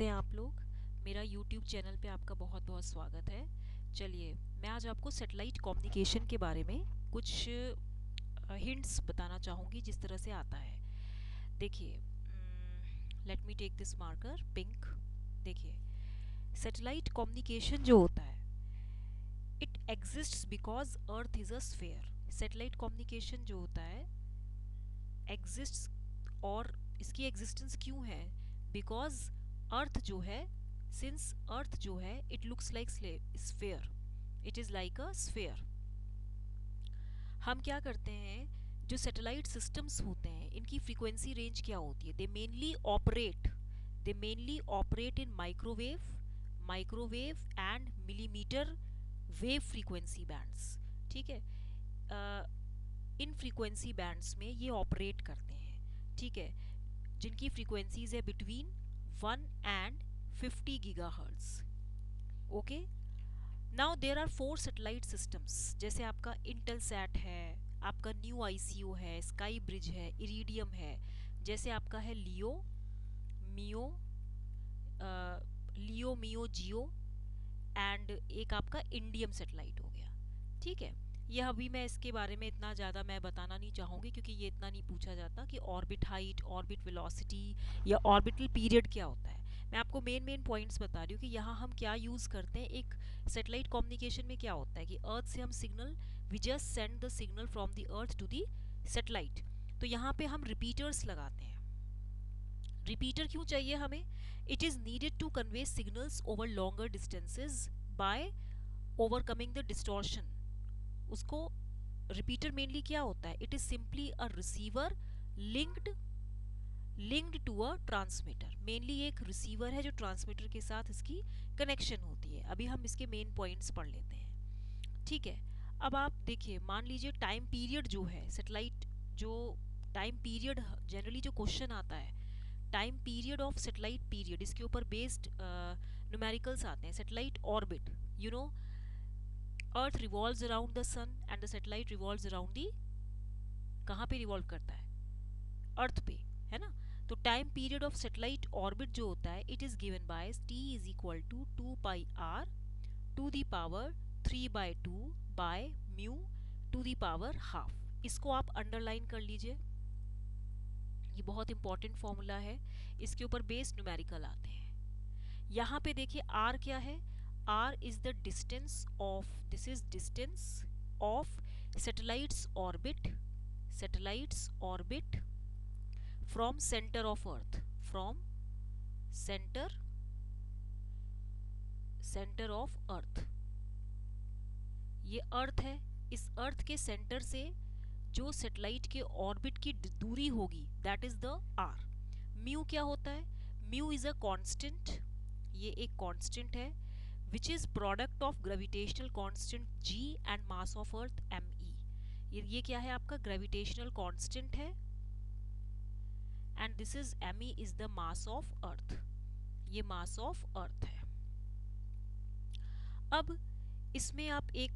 कैसे हैं आप लोग। मेरा YouTube चैनल पे आपका बहुत बहुत स्वागत है। चलिए मैं आज आपको सैटेलाइट कम्युनिकेशन के बारे में कुछ हिंट्स बताना चाहूँगी जिस तरह से आता है। देखिए, let me take this marker pink. देखिए, सैटेलाइट कम्युनिकेशन जो होता है it exists because earth is a sphere. Satellite communication जो होता है एग्जिस्ट्स, और इसकी एग्जिस्टेंस क्यों है? बिकॉज अर्थ जो है, सिंस अर्थ जो है it looks like sphere, it is like a sphere. हम क्या करते हैं, जो सैटेलाइट सिस्टम्स होते हैं इनकी फ्रीक्वेंसी रेंज क्या होती है? दे mainly operate in microwave and millimetre wave frequency bands. ठीक है, इन फ्रीक्वेंसी बैंड्स में ये ऑपरेट करते हैं। ठीक है, जिनकी फ्रीक्वेंसीज है between 1 and 50 gigahertz. Okay, now there are 4 satellite systems, जैसे आपका इंटेलसैट है, आपका न्यू आईसीओ है, स्काई ब्रिज है, इरिडियम है, जैसे आपका है मियो लियो मियो जियो, एंड एक आपका इंडियम सैटेलाइट हो गया। ठीक है, यह अभी मैं इसके बारे में इतना ज़्यादा मैं बताना नहीं चाहूँगी क्योंकि ये इतना नहीं पूछा जाता कि ऑर्बिट हाइट, ऑर्बिट वेलोसिटी या ऑर्बिटल पीरियड क्या होता है। मैं आपको मेन पॉइंट्स बता रही हूँ कि यहाँ हम क्या यूज़ करते हैं। एक सैटेलाइट कम्युनिकेशन में क्या होता है कि अर्थ से हम signal, we just send the signal from the earth to the satellite. तो यहाँ पे हम रिपीटर्स लगाते हैं। रिपीटर क्यों चाहिए हमें? It is needed to convey signals over longer distances by overcoming the distortion. उसको रिपीटर मेनली क्या होता है? It is simply a receiver linked to a transmitter. Mainly एक रिसीवर है जो ट्रांसमीटर के साथ इसकी कनेक्शन होती है। अभी हम इसके मेन पॉइंट्स पढ़ लेते हैं। ठीक है, अब आप देखिए, मान लीजिए टाइम पीरियड जो है सैटेलाइट, जो टाइम पीरियड जनरली जो क्वेश्चन आता है, time period of satellite period, इसके ऊपर बेस्ड न्यूमेरिकल्स आते हैं। Satellite orbit, you know, earth revolves around the sun and the satellite revolves around the, कहाँ पे रिवॉल्व करता है? अर्थ पे, है ना। तो time period of satellite orbit जो होता है it is given by t is equal to 2 πr to the power 3/2 by mu to the power half. इसको आप अंडरलाइन कर लीजिए, ये बहुत इंपॉर्टेंट फॉर्मूला है। इसके ऊपर बेस्ड न्यूमेरिकल आते हैं। यहाँ पे देखिए r क्या है? r is the distance of, this is distance of satellites orbit from centre of earth, from centre of earth. ये अर्थ है, इस अर्थ के सेंटर से जो सैटेलाइट के ऑर्बिट की दूरी होगी that is the r। Mu क्या होता है? म्यू इज अ कांस्टेंट, ये एक कांस्टेंट है which is product of gravitational constant g and mass of earth me। ये क्या है? आपका gravitational constant है, and this is me is the mass of earth, ये mass of earth है। अब इसमें आप एक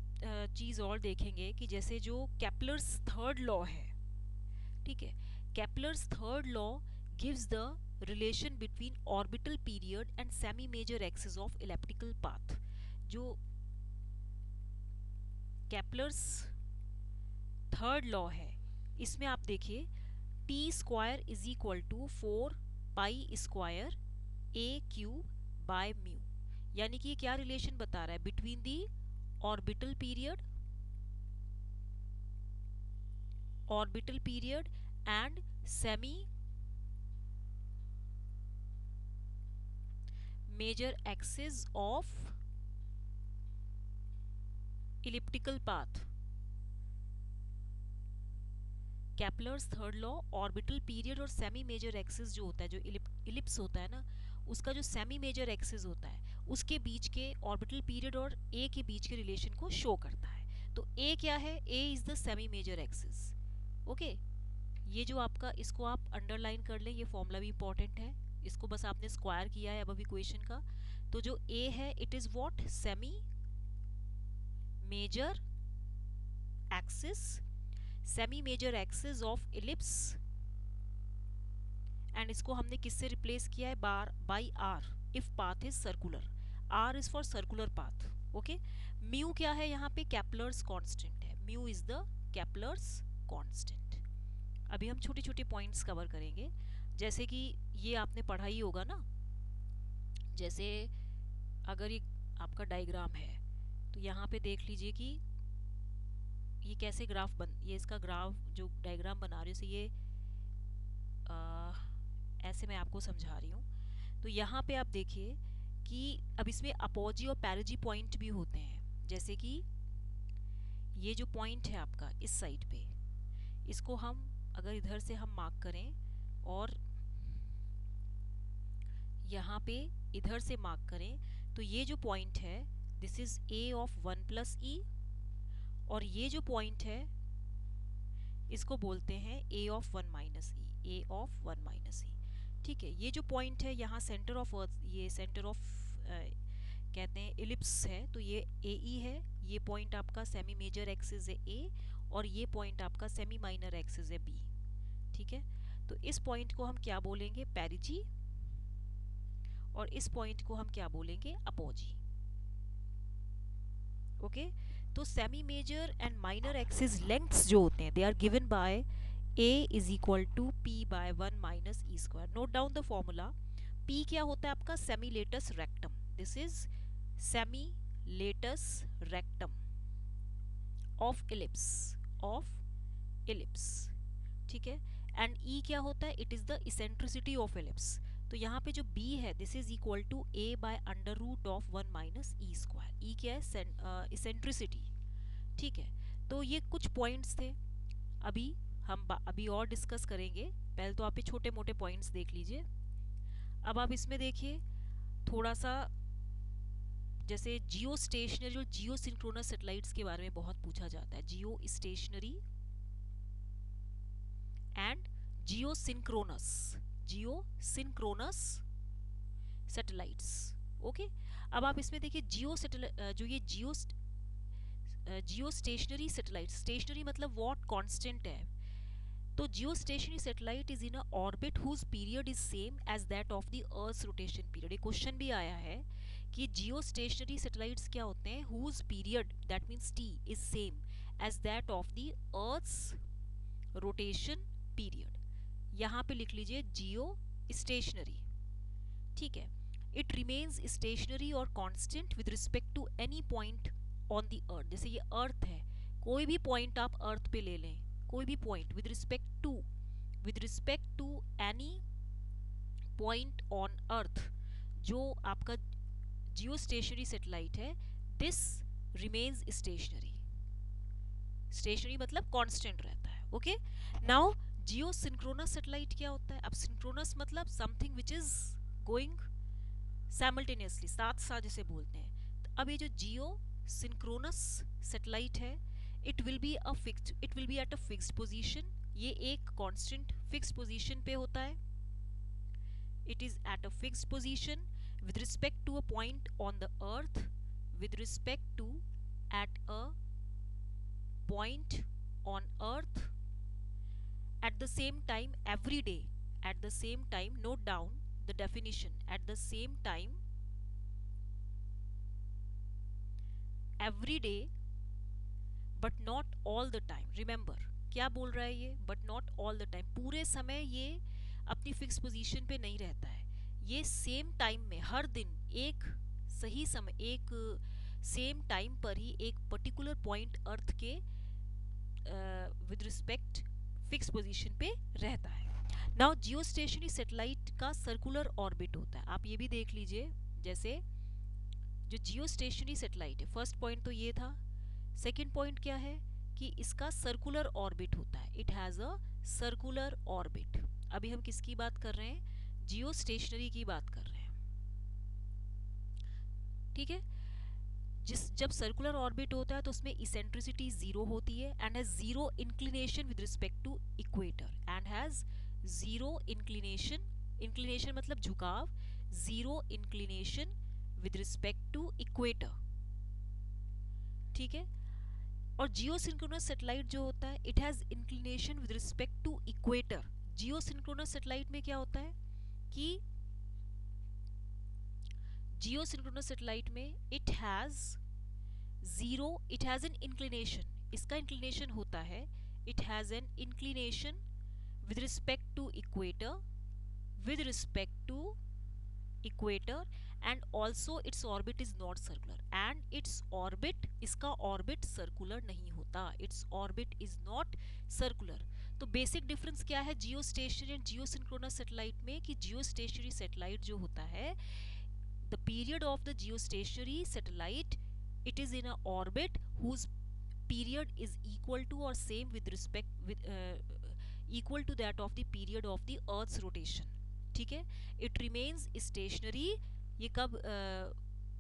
चीज़ और देखेंगे कि जैसे जो केपलर्स थर्ड लॉ है, ठीक है, Kepler's third law gives the relation between orbital period and semi major axis of elliptical path. जो केपलर्स थर्ड लॉ है इसमें आप देखिए t² is equal to 4 π² a cube by mu, यानी कि ये क्या रिलेशन बता रहा है? Between the orbital period and semi major axis of elliptical path. Kepler's third law, orbital period और सेमी मेजर एक्सिस जो होता है, जो इलिप्स होता है ना, उसका जो सेमी मेजर एक्सिस होता है उसके बीच के ऑर्बिटल पीरियड और ए के बीच के रिलेशन को शो करता है। तो ए क्या है? A is the semi major axis. Okay, ये जो आपका, इसको आप अंडरलाइन कर लें, ये फॉर्मूला भी इंपॉर्टेंट है। इसको बस आपने स्क्वायर किया है अब अभी इक्वेशन का। तो जो ए है it is what? Semi major axis of ellipse, and इसको हमने किससे रिप्लेस किया है? By R. If path is circular, R is for circular path. Okay, mu क्या है यहाँ पे, केपलर्स कांस्टेंट है, mu is the Kepler's constant. अभी हम छोटे छोटे पॉइंट्स कवर करेंगे, जैसे कि ये आपने पढ़ा ही होगा ना, जैसे अगर ये आपका डायग्राम है तो यहाँ पे देख लीजिए कि ये कैसे ये इसका ग्राफ जो डायग्राम बना रही हूँ, से ये ऐसे मैं आपको समझा रही हूँ। तो यहाँ पे आप देखिए कि अब इसमें अपोजी और पैरेजी पॉइंट भी होते हैं, जैसे कि ये जो पॉइंट है आपका इस साइड पे, इसको हम अगर इधर से हम मार्क करें और यहाँ पे इधर से मार्क करें, तो ये जो पॉइंट है this is a of 1 plus e, और ये जो पॉइंट है इसको बोलते हैं a of 1 minus e, a of 1 minus e. ठीक है, ये जो पॉइंट है यहाँ सेंटर ऑफ अर्थ, ये सेंटर ऑफ कहते हैं इलिप्स है, तो ये ए ई है। ये पॉइंट आपका सेमी मेजर एक्सिस है ए, और ये पॉइंट आपका सेमी माइनर एक्सिस है बी। ठीक है, तो इस पॉइंट को हम क्या बोलेंगे, पेरिजी, और इस पॉइंट को हम क्या बोलेंगे, अपोजी। ओके, तो semi major and minor axis lengths जो होते हैं they are given by a is equal to p by 1 minus e square. Note down the formula. p क्या होता है आपका, semilatus rectum, this is semilatus rectum of ellipse. ठीक है, and e क्या होता है, it is the eccentricity of ellipse. तो यहाँ पे जो b है this is equal to a by under root of 1 minus e square. e क्या है, इसेंट्रिसिटी। ठीक है, तो ये कुछ पॉइंट्स थे, अभी हम अभी और डिस्कस करेंगे। पहले तो आप ये छोटे मोटे पॉइंट्स देख लीजिए। अब आप इसमें देखिए थोड़ा सा, जैसे जियो स्टेशनरी, जो जियो सिंक्रोनस सैटेलाइट्स के बारे में बहुत पूछा जाता है, geo stationary and geo synchronous satellites. Okay, अब आप इसमें देखिए जो ये जियो स्टेशनरी सैटेलाइट, स्टेशनरी मतलब व्हाट, कांस्टेंट है। तो geo stationary satellite is in a orbit whose period is same as that of the earth rotation period. एक क्वेश्चन भी आया है कि जियो स्टेशनरी सैटेलाइट्स क्या होते हैं, whose period that means T is same as that of the earth's rotation period. यहाँ पे लिख लीजिए जियो स्टेशनरी। ठीक है, इट रिमेन्स स्टेशनरी और constant with respect to any point on the earth. जैसे ये अर्थ है, कोई भी पॉइंट आप अर्थ पे ले लें, कोई भी point with respect to any point on earth, जो आपका जियो स्टेशनरी सैटेलाइट है, दिस रिमेन्स स्टेशनरी मतलब कांस्टेंट रहता है। Okay, now geo synchronous satellite क्या होता है, अब सिंक्रोनस मतलब something which is going simultaneously, साथ साथ जिसे बोलते हैं। तो अब ये जो जियो सिंक्रोनस सैटेलाइट है, it will be at a fixed position, ये एक कांस्टेंट फिक्स्ड पोजीशन पे होता है। It is at a fixed position with respect to a point on the earth, with respect to at a point on earth, at the same time every day, at the same time, note down the definition, at the same time every day but not all the time। remember क्या बोल रहा है ये, but not all the time, पूरे समय ये अपनी fix position पे नहीं रहता है, ये सेम टाइम में हर दिन एक सही समय, एक सेम टाइम पर ही एक पर्टिकुलर पॉइंट अर्थ के विद रिस्पेक्ट फिक्स पोजीशन पे रहता है। नाउ जियो स्टेशनरी सैटेलाइट का सर्कुलर ऑर्बिट होता है, आप ये भी देख लीजिए। जैसे जो जियो स्टेशनरी सैटेलाइट है, फर्स्ट पॉइंट तो ये था, सेकंड पॉइंट क्या है कि इसका सर्कुलर ऑर्बिट होता है, it has a circular orbit. अभी हम किसकी बात कर रहे हैं, जियो स्टेशनरी की बात कर रहे हैं। ठीक है, जब सर्कुलर ऑर्बिट होता है तो उसमें इसेंट्रिसिटी 0 होती है and has zero inclination with respect to equator, and has zero inclination मतलब झुकाव, zero inclination with respect to equator. ठीक है, और जियो सिंक्रोनस सैटेलाइट जो होता है, it has inclination with respect to equator. Geo synchronous satellite में क्या होता है कि जियो सिंक्रोनस सैटेलाइट में इट हैज एन इंक्लिनेशन, इसका इंक्लिनेशन होता है, it has an inclination with respect to equator, with respect to equator, and also its orbit is not circular, and its orbit, इसका orbit circular नहीं होता, its orbit is not circular. तो basic difference क्या है geo stationary and geo synchronous satellite में, कि जियो stationary satellite जो होता है, the period of the Jio stationary satellite, it is in a orbit whose period is equal to or same with respect with equal to that of the period of the earth's rotation. ठीक है, it remains stationary, ये कब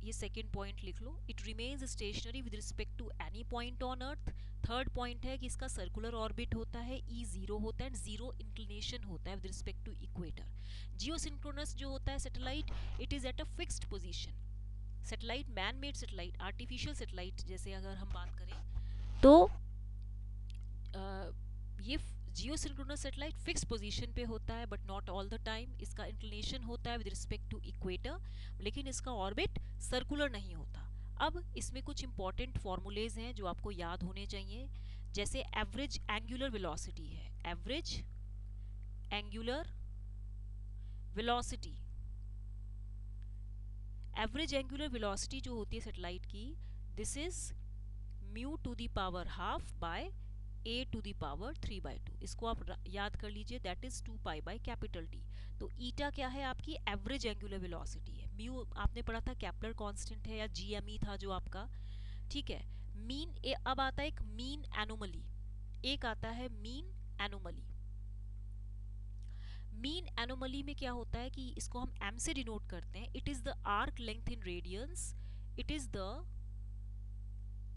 ये second point लिख लो, it remains stationary with respect to any point on earth. Third point है कि इसका सर्कुलर ऑर्बिट होता है, ई जीरो होता है एंड जीरो इंक्लिनेशन होता है with respect to equator. Geo synchronous जो होता है satellite, it is at a fixed position. Satellite man made satellite, artificial satellite जैसे अगर हम बात करें तो ये geo synchronous satellite fix position पे होता है, but not all the time. इसका इंक्लिनेशन होता है विद रिस्पेक्ट टू इक्वेटर, लेकिन इसका ऑर्बिट सर्कुलर नहीं होता. अब इसमें कुछ इंपॉर्टेंट फॉर्मूलेज हैं जो आपको याद होने चाहिए, जैसे एवरेज एंगुलर वेलोसिटी है, average angular velocity. Average angular velocity जो होती है सैटेलाइट की, this is mu to the power half by a to the power 3/2. इसको आप याद कर लीजिए, that is 2 pi by capital T. तो ईटा क्या है आपकी एवरेज एंगुलर वेलोसिटी है. म्यू आपने पढ़ा था कैप्लर कांस्टेंट है या जीएमई था जो आपका, ठीक है. मीन अब आता है एक मीन एनोमली, एक आता है मीन एनोमली. मीन एनोमली में क्या होता है कि इसको हम एम से डिनोट करते हैं. It is the arc length in radiance, it is the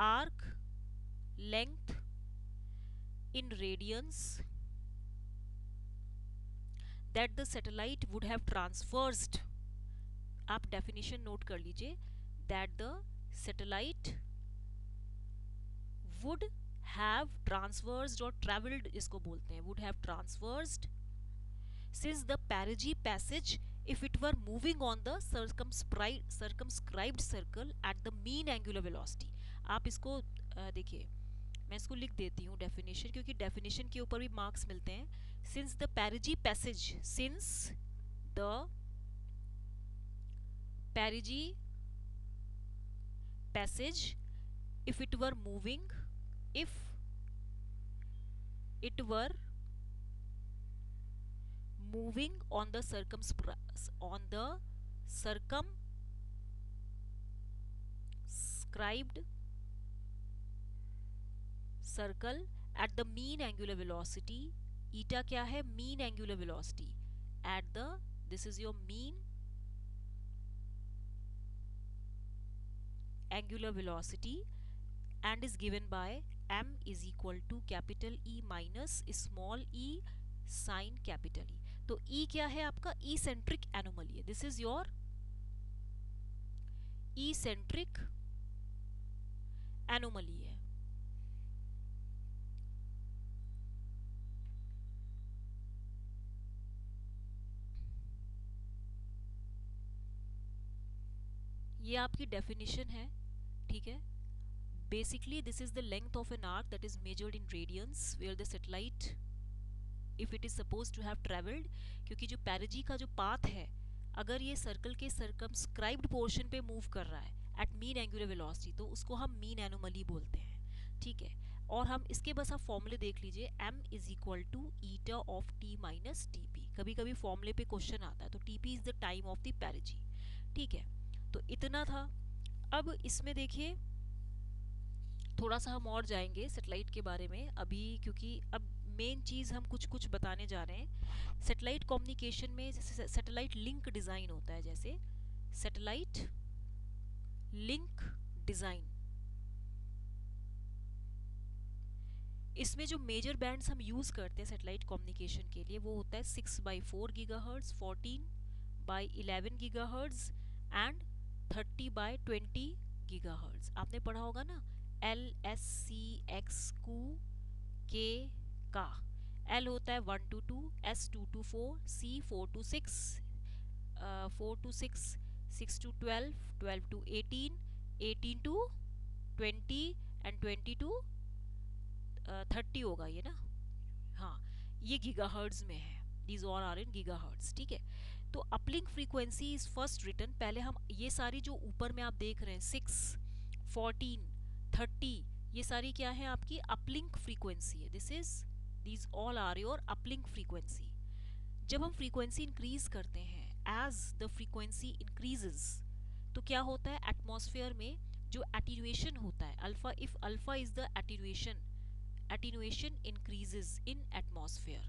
arc length in radians that the satellite would have traversed. आप definition note कर लीजिए, that the satellite would have traversed or traveled, इसको बोलते हैं would have traversed since the perigee passage if it were moving on the circumscribed circle at the mean angular velocity. आप इसको देखिए, मैं इसको लिख देती हूँ डेफिनेशन, क्योंकि डेफिनेशन के ऊपर भी मार्क्स मिलते हैं. Since the perigee passage, since the perigee passage if it were moving, if it were moving on the circumscribed circle at the mean angular velocity. Eta क्या है, mean angular velocity at the, this is your mean angular velocity and is given by m is equal to capital E minus small e sine capital E. तो E क्या है आपका, eccentric anomaly है. This is your eccentric anomaly है. ये आपकी definition है, ठीक है. Basically this is the length of an arc that is measured in radians where the satellite if it is suppose to have travelled, क्योंकि जो पेरिजी का जो पाथ है, अगर ये सर्कल के सर्कमस्क्राइब्ड पोर्शन पे मूव कर रहा है एट मीन एंगुलर वेलोसिटी, तो उसको हम मीन एनोमली बोलते हैं, ठीक है. और हम इसके बस आप फॉर्मूले देख लीजिए, m is equal to eta of t minus TP. कभी कभी फॉर्मूले पे क्वेश्चन आता है, तो TP is the time of the perigee, ठीक है. तो इतना था. अब इसमें देखिए थोड़ा सा हम और जाएंगे सैटेलाइट के बारे में अभी, क्योंकि अब मेन चीज़ हम कुछ कुछ बताने जा रहे हैं. सैटेलाइट कम्युनिकेशन में सैटेलाइट लिंक डिज़ाइन होता है, जैसे सैटेलाइट लिंक डिज़ाइन. इसमें जो मेजर बैंड्स हम यूज़ करते हैं सैटेलाइट कम्युनिकेशन के लिए, वो होता है 6/4 गीगाहर्ट्ज़, 14/11 गीगाहर्ट्ज़ एंड 30/20 गीगाहर्ट्ज़. आपने पढ़ा होगा ना, LSCXQ के का. L होता है 1 to 2, S 2 to 4, C 4 to 6, 4 to 6, 6 to 12, 12 to 18, 18 to 20 and 20 to 30 होगा ये ना। हाँ, ये गीगाहर्ट्ज में है, these all are in gigahertz. ठीक है, तो uplink frequency is first written, पहले हम ये सारी जो ऊपर में आप देख रहे हैं 6, 14, 30, ये सारी क्या है आपकी अपलिंक फ्रीक्वेंसी है। These all are your uplink frequency. जब हम फ्रीक्वेंसी इंक्रीज करते हैं, एज द फ्रीक्वेंसी इंक्रीजेस, तो क्या होता है एटमॉस्फेयर में जो एटीन्यूएशन होता है, alpha, if alpha is the attenuation increases in atmosphere.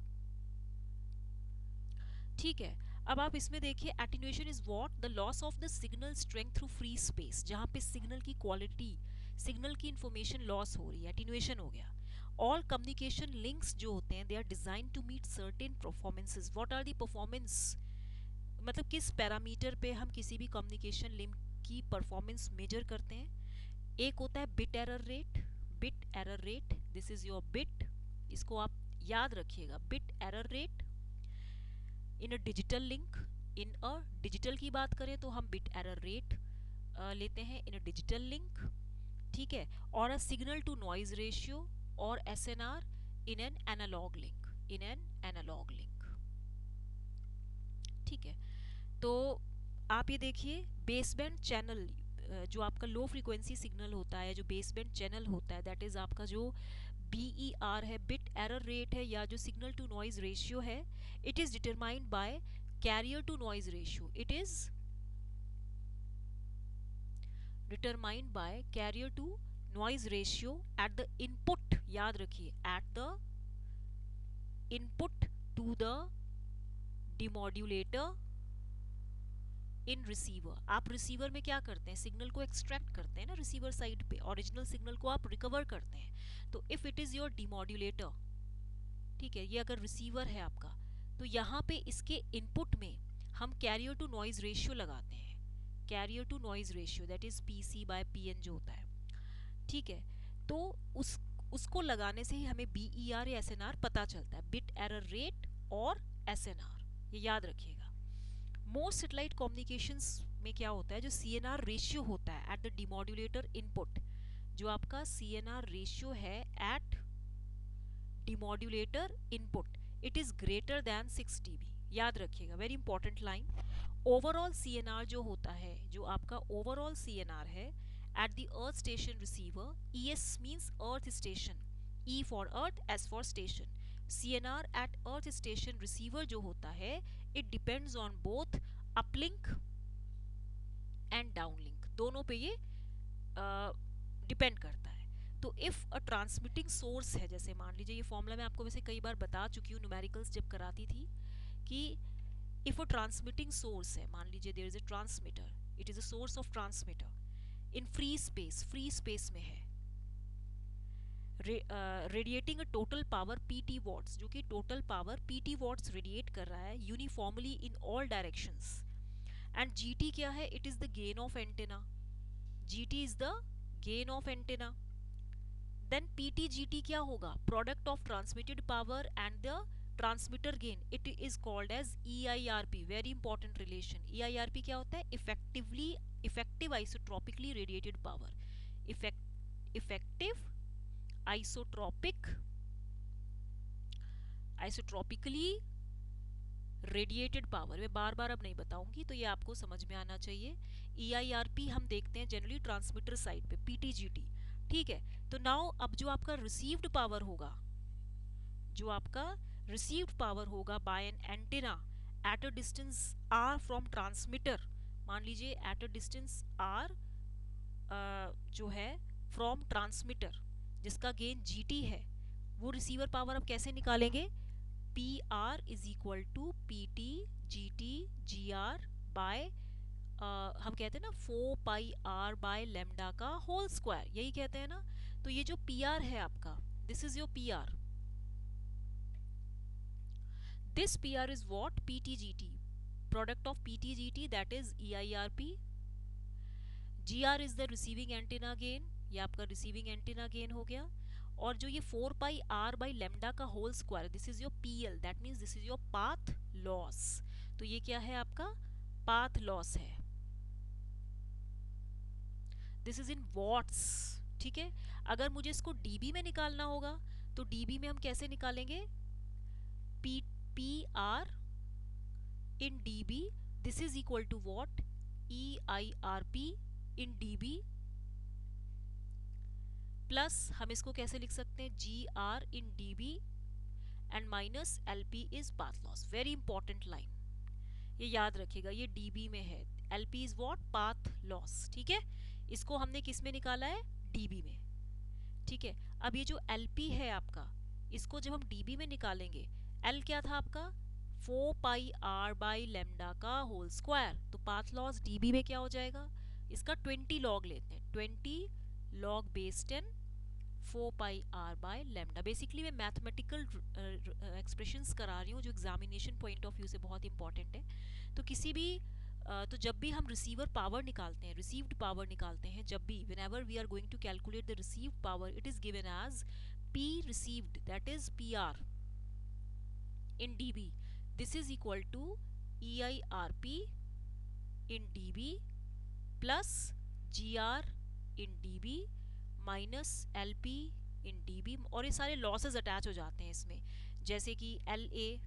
ठीक है, अब आप इसमें देखिए attenuation is what, the loss of the signal strength through free space, जहां पे सिग्नल की क्वालिटी, सिग्नल की इंफॉर्मेशन लॉस हो रही है, एटीन्यूएशन हो गया। ऑल कम्युनिकेशन लिंक्स जो होते हैं, they are design to meet certain performances. What are the performance, मतलब किस पैरामीटर पे हम किसी भी कम्युनिकेशन लिंक की परफॉर्मेंस मेजर करते हैं। एक होता है bit error rate, bit error rate, this is your bit, इसको आप याद रखिएगा, bit error rate in a digital link. In a digital की बात करें तो हम बिट एरर रेट लेते हैं इन अ डिजिटल लिंक। ठीक है, और a signal to noise ratio और SNR in an analog link, in an analog link. ठीक है, तो आप ये देखिए बेसबैंड चैनल, जो आपका लो फ्रीक्वेंसी सिग्नल होता है, जो बेसबैंड चैनल होता है, दैट इज आपका जो BER है, बिट एरर रेट है, या जो सिग्नल टू नॉइज रेशियो है, it is determined by carrier to noise ratio. It is determined by carrier to noise ratio at the input, याद रखिए, at the input to the demodulator in receiver. आप receiver में क्या करते हैं, signal को extract करते हैं ना, रिसीवर साइड पे ओरिजिनल सिग्नल को आप रिकवर करते हैं। तो if it is your demodulator, ठीक है, ये अगर रिसीवर है आपका, तो यहाँ पे इसके इनपुट में हम कैरियर टू नॉइज रेशियो लगाते हैं, carrier to noise ratio, that is PC/PN जो होता है। ठीक है, तो उसको लगाने से ही हमें BER या SNR पता चलता है, बिट एरर रेट और SNR, ये याद रखिएगा। मोस्ट सैटेलाइट कम्युनिकेशंस में क्या होता है, जो CNR रेशियो होता है एट द डिमोड्यूलेटर इनपुट, जो आपका CNR रेशियो है at demodulator input, it is greater than 6 dB। याद रखिएगा, very important line. Overall CNR जो होता है, जो आपका ओवरऑल CNR है at the earth station receiver, ES means earth station, E for earth, S for station, CNR at earth station receiver जो होता है, it depends on both uplink and downlink, दोनों पे ये डिपेंड करता है। तो इफ अ ट्रांसमिटिंग सोर्स है, जैसे मान लीजिए, ये फॉर्मूला मैं आपको वैसे कई बार बता चुकी हूँ न्यूमेरिकल्स जब कराती थी, कि इफ अ ट्रांसमिटिंग सोर्स है, मान लीजिए there is a transmitter, it is a source of transmitter in free space में है, radiating a total power PT watts, जो कि total power PT watts radiate कर रहा है uniformly in all directions. And GT क्या है, it is the gain of antenna, GT is the gain of antenna. Then PTGT क्या होगा, product of transmitted power and the transmitter gain, it is called as EIRP, very important relation. EIRP क्या होता है, effective isotropically radiated power, effective isotropically radiated power. मैं बार बार अब नहीं बताऊंगी, तो ये आपको समझ में आना चाहिए। EIRP हम देखते हैं जनरली ट्रांसमीटर साइड पे, PTGT। ठीक है, तो नाउ अब जो आपका रिसीव्ड पावर होगा, जो आपका रिसीव्ड पावर होगा by an antenna at a distance R from transmitter, मान लीजिए एट अ डिस्टेंस R जो है फ्रॉम ट्रांसमीटर, जिसका गेन GT है, वो रिसीवर पावर अब कैसे निकालेंगे, PR is equal to PTGT/GR by, हम कहते हैं ना 4πR बाय लैम्डा का होल स्क्वायर, यही कहते हैं ना। तो ये जो PR है आपका, this is your PR, this PR is what, PTGT, product of PTGT, that is EIRP। GR is the receiving antenna gain, ये आपका रिसीविंग एंटीना गेन हो गया। और जो ये 4πR बाई लेमडा का whole square, this is your PL, that means this is your path loss. तो ये क्या है आपका, पाथ लॉस है। दिस इज इन वॉट्स, ठीक है। अगर मुझे इसको डीबी में निकालना होगा तो डीबी में हम कैसे निकालेंगे, P P R in dB, this is equal to what, E I R P in dB, plus हम इसको कैसे लिख सकते हैं, G R in dB and minus L P is path loss. Very important line, ये याद रखिएगा, ये डीबी में है, L P is what, path loss, ठीक है। इसको हमने किस में निकाला है, डीबी में, ठीक है। अब ये जो एल पी है आपका, इसको जब हम डीबी में निकालेंगे, एल क्या था आपका, 4 पाई आर बाई लेमडा का होल स्क्वायर, तो पाथ लॉस डीबी में क्या हो जाएगा, इसका 20 लॉग लेते हैं, 20 log base 10 4 pi R by lambda. Basically मैं मैथमेटिकल एक्सप्रेशंस करा रही हूँ जो एग्जामिनेशन पॉइंट ऑफ व्यू से बहुत इंपॉर्टेंट है। तो किसी भी तो जब भी हम रिसीवर पावर निकालते हैं, रिसीव्ड पावर निकालते हैं, जब भी whenever we are going to calculate the received power, it is given as P received, that is P R in dB, this is equal to E I R P in dB plus G R in dB minus L P in dB, और ये सारे losses attach हो जाते हैं इसमें, जैसे कि L A,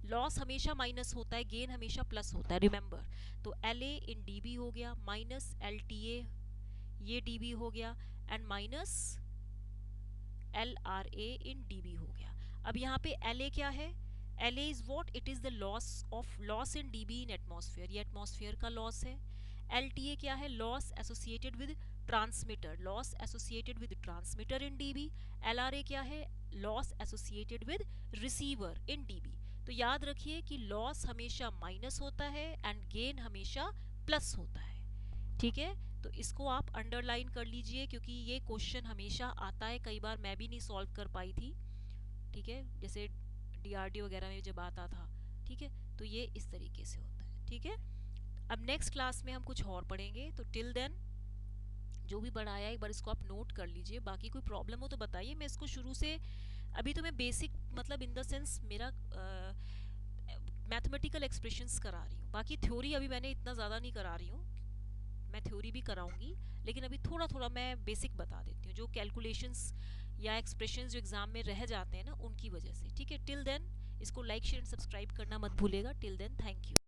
loss हमेशा माइनस होता है, गेन हमेशा प्लस होता है, रिमेंबर। तो एल ए इन डीबी हो गया, माइनस एल टी ए, ये डीबी हो गया, and minus L R A in dB हो गया। अब यहाँ पे एल ए क्या है, L A is what, it is the loss of loss in dB in atmosphere, ये एटमॉस्फेयर का लॉस है। एल टी ए क्या है, loss associated with transmitter, loss associated with transmitter in dB. L R A क्या है, loss associated with receiver in dB. तो याद रखिए कि लॉस हमेशा माइनस होता है एंड गेन हमेशा प्लस होता है, ठीक है। तो इसको आप अंडरलाइन कर लीजिए, क्योंकि ये क्वेश्चन हमेशा आता है, कई बार मैं भी नहीं सॉल्व कर पाई थी, ठीक है, जैसे डीआरडी वगैरह में जब आता था, ठीक है। तो ये इस तरीके से होता है, ठीक है। अब नेक्स्ट क्लास में हम कुछ और पढ़ेंगे, तो टिल देन जो भी पढ़ाया एक बार इसको आप नोट कर लीजिए। बाकी कोई प्रॉब्लम हो तो बताइए, मैं इसको शुरू से, अभी तो मैं बेसिक मतलब इन द सेंस मेरा मैथमेटिकल एक्सप्रेशंस करा रही हूँ, बाकी थ्योरी अभी मैंने इतना ज़्यादा नहीं करा रही हूँ, मैं थ्योरी भी कराऊंगी, लेकिन अभी थोड़ा थोड़ा मैं बेसिक बता देती हूँ, जो कैलकुलेशंस या एक्सप्रेशंस जो एग्जाम में रह जाते हैं ना, उनकी वजह से, ठीक है। टिल देन इसको लाइक शेयर एंड सब्सक्राइब करना मत भूलेगा। Till then thank you.